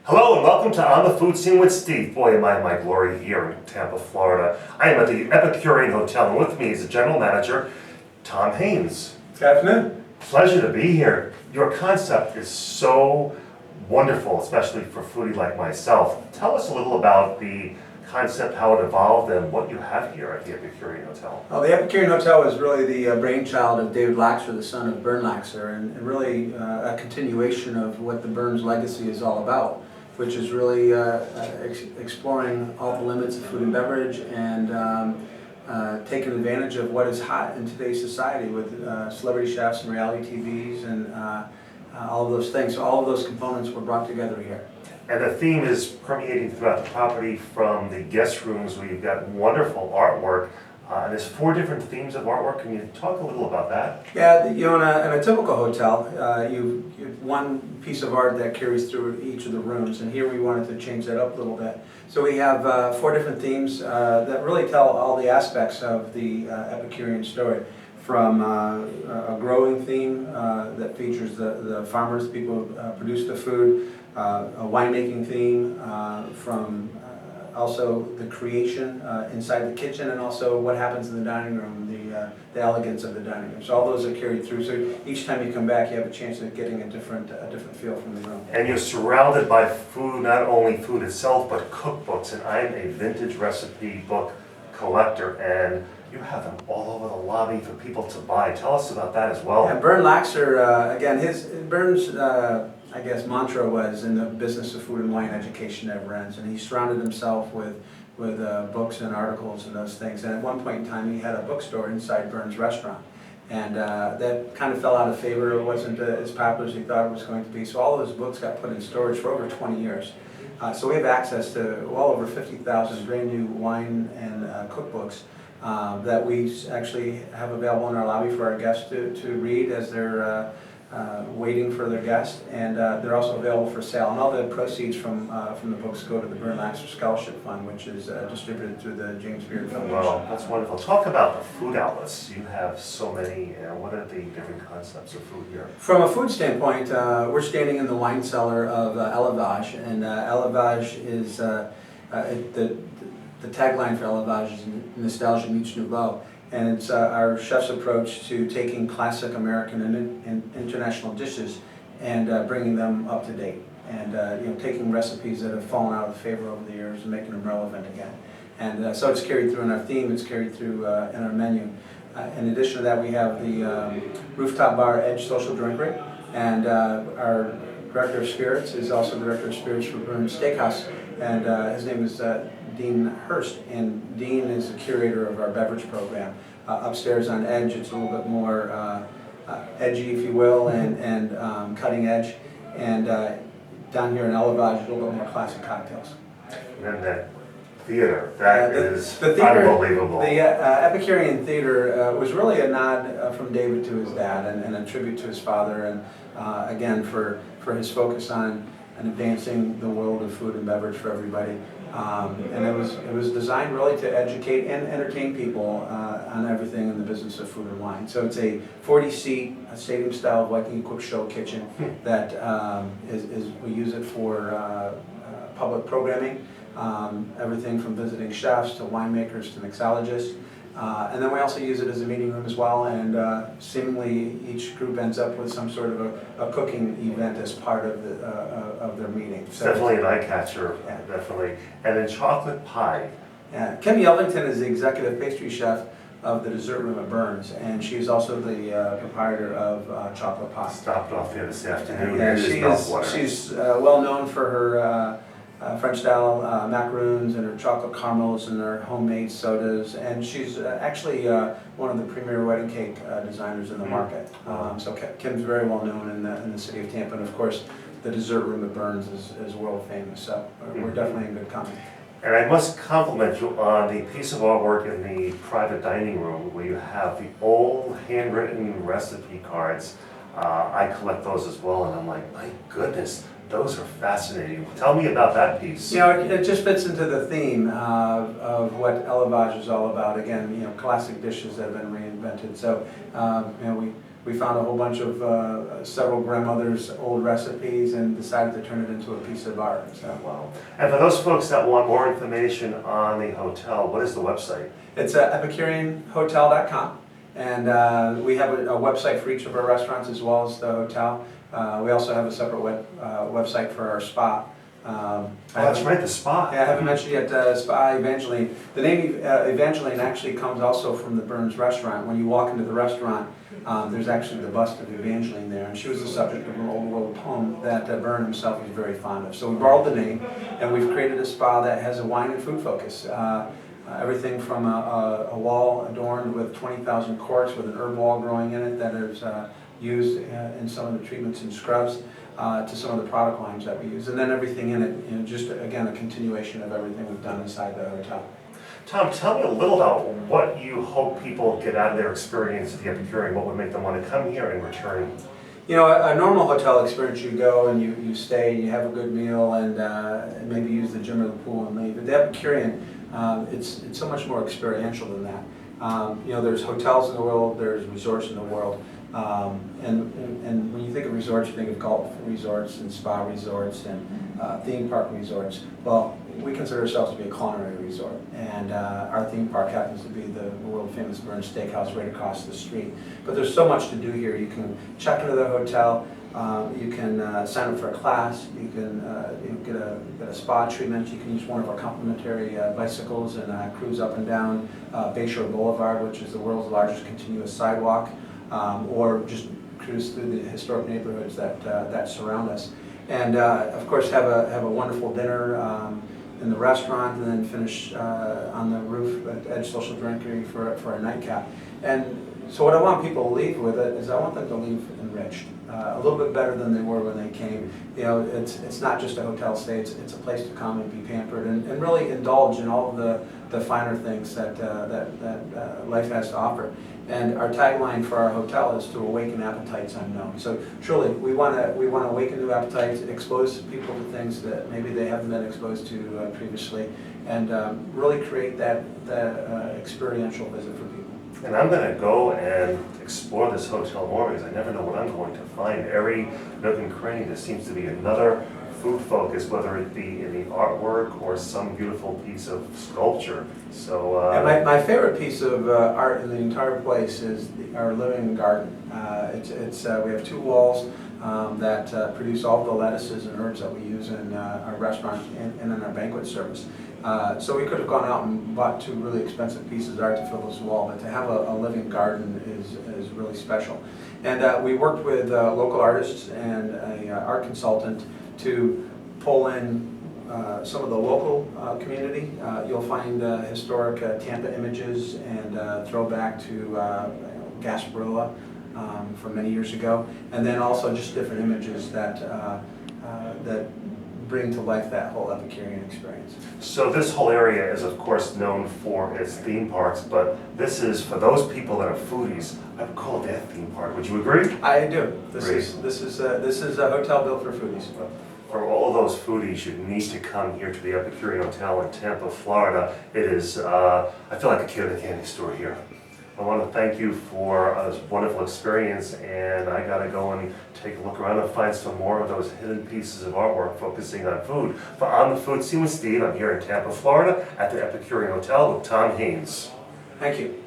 Hello and welcome to On the Food Scene with Steve. Boy, am I in my glory here in Tampa, Florida. I am at the Epicurean Hotel, and with me is the general manager, Tom Haynes. Good afternoon. Pleasure to be here. Your concept is so wonderful, especially for a foodie like myself. Tell us a little about the concept, how it evolved, and what you have here at the Epicurean Hotel. Well, the Epicurean Hotel is really the brainchild of David Laxer, the son of Bern Laxer, and really a continuation of what the Bern's legacy is all about, which is really exploring all the limits of food and beverage and taking advantage of what is hot in today's society with celebrity chefs and reality TVs and all of those things. So all of those components were brought together here. And the theme is permeating throughout the property from the guest rooms where you've got wonderful artwork. And there's 4 different themes of artwork. Can you talk a little about that? Yeah, you know, in a typical hotel, you have one piece of art that carries through each of the rooms, and here we wanted to change that up a little bit. So we have 4 different themes that really tell all the aspects of the Epicurean story, from a growing theme that features the farmers, people who produce the food, a winemaking theme, from also the creation inside the kitchen, and also what happens in the dining room, the elegance of the dining room. So all those are carried through. So each time you come back, you have a chance of getting a different feel from the room. And you're surrounded by food, not only food itself, but cookbooks. And I'm a vintage recipe book collector, and you have them all over the lobby for people to buy. Tell us about that as well. Yeah, Bern Laxer, again, Bern's I guess mantra was, in the business of food and wine, education never ends, and he surrounded himself with books and articles and those things. And at one point in time, he had a bookstore inside Bern's restaurant, and that kind of fell out of favor. It wasn't as popular as he thought it was going to be. So all of his books got put in storage for over 20 years. So we have access to well over 50,000 brand new wine and cookbooks that we actually have available in our lobby for our guests to read as they're waiting for their guest, and they're also available for sale. And all the proceeds from the books go to the Bern Laxer Scholarship Fund, which is distributed through the James Beard Foundation. Well, that's wonderful. Talk about the food outlets. You have so many. What are the different concepts of food here? From a food standpoint, we're standing in the wine cellar of Elevage, and Elevage is the tagline for Elevage is nostalgia meets nouveau. And it's our chef's approach to taking classic American and international dishes and bringing them up to date, and taking recipes that have fallen out of favor over the years and making them relevant again. And so it's carried through in our theme, it's carried through in our menu. In addition to that, we have the rooftop bar Edge Social Drinkery, and our director of spirits is also the director of spirits for Bern's Steakhouse, and his name is Dean Hurst, and Dean is the curator of our beverage program. Upstairs on Edge, it's a little bit more edgy, if you will, and cutting edge. And down here in Elevage, a little bit more classic cocktails. And then that theater, that is the theater, unbelievable. The Epicurean Theater was really a nod from David to his dad, and a tribute to his father, and again for his focus on advancing the world of food and beverage for everybody. And it was designed really to educate and entertain people on everything in the business of food and wine. So it's a 40-seat stadium-style Viking-equipped show kitchen that we use it for public programming, everything from visiting chefs to winemakers to mixologists. And then we also use it as a meeting room as well, and seemingly each group ends up with some sort of a cooking event as part of their meeting. It's definitely an eye-catcher, yeah. Definitely. And then chocolate pie. Yeah, Kimmy Elvington is the executive pastry chef of the dessert room at Bern's, and she's also the proprietor of Chocolate Pie. Stopped off here this afternoon. Yeah, she's well known for her French-style macaroons and her chocolate caramels and her homemade sodas, and she's actually one of the premier wedding cake designers in the market. So Kim's very well known in the city of Tampa, and of course the dessert room at Bern's is world famous, so we're definitely in good company. And I must compliment you on the piece of artwork in the private dining room where you have the old handwritten recipe cards. I collect those as well, and I'm like, my goodness, those are fascinating. Tell me about that piece. You know, it just fits into the theme of what Elevage is all about. Again, classic dishes that have been reinvented. So, we found a whole bunch of several grandmothers' old recipes and decided to turn it into a piece of art. So. Wow. And for those folks that want more information on the hotel, what is the website? It's epicureanhotel.com, and we have a website for each of our restaurants as well as the hotel. We also have a separate website for our spa. Oh, that's right, the spa. Yeah, I haven't mentioned yet Spa Evangeline. The name Evangeline actually comes also from the Burns restaurant. When you walk into the restaurant, there's actually the bust of Evangeline there, and she was the subject of an old world poem that Byrne himself was very fond of. So we borrowed the name, and we've created a spa that has a wine and food focus. Everything from a wall adorned with 20,000 corks with an herb wall growing in it that is used in some of the treatments and scrubs, to some of the product lines that we use. And then everything in it, just again, a continuation of everything we've done inside the hotel. Tom, tell me a little about what you hope people get out of their experience at the Epicurean, what would make them want to come here and return. You know, a normal hotel experience, you go and you stay, you have a good meal, and maybe use the gym or the pool and leave. At the Epicurean, it's so much more experiential than that. You know, there's hotels in the world, there's resorts in the world, and when you think of resorts, you think of golf resorts and spa resorts and theme park resorts. Well, we consider ourselves to be a culinary resort, and our theme park happens to be the world famous Burns Steakhouse right across the street. But there's so much to do here. You can check into the hotel, you can sign up for a class, you can get a spa treatment, you can use one of our complimentary bicycles and cruise up and down Bayshore Boulevard, which is the world's largest continuous sidewalk, or just cruise through the historic neighborhoods that surround us. And of course have a wonderful dinner in the restaurant, and then finish on the roof at Edge Social Drinkery for a nightcap. And so what I want people to leave with it is I want them to leave enriched, a little bit better than they were when they came. You know, it's not just a hotel stay, it's a place to come and be pampered and really indulge in all of the finer things that life has to offer. And our tagline for our hotel is to awaken appetites unknown. So truly, we want to awaken new appetites, expose people to things that maybe they haven't been exposed to previously, and really create that experiential visit for people. And I'm going to go and explore this hotel more because I never know what I'm going to find. Every nook and cranny, there seems to be another food focus, whether it be in the artwork or some beautiful piece of sculpture. So, and my favorite piece of art in the entire place is our living garden. We have two walls that produce all the lettuces and herbs that we use in our restaurant and in our banquet service. So we could have gone out and bought two really expensive pieces of art to fill this wall, but to have a living garden is really special. And we worked with local artists and an art consultant to pull in some of the local community. You'll find historic Tampa images and throwback to Gasparilla from many years ago, and then also just different images that bring to life that whole Epicurean experience. So this whole area is of course known for its theme parks, but this is for those people that are foodies. I would call it their theme park. Would you agree? I do. This Great. is a hotel built for foodies. For all of those foodies, you need to come here to the Epicurean Hotel in Tampa, Florida. It is, I feel like a kid at a candy store here. I want to thank you for this wonderful experience, and I got to go and take a look around and find some more of those hidden pieces of artwork focusing on food. For On the Food Scene with Steve, I'm here in Tampa, Florida at the Epicurean Hotel with Tom Haynes. Thank you.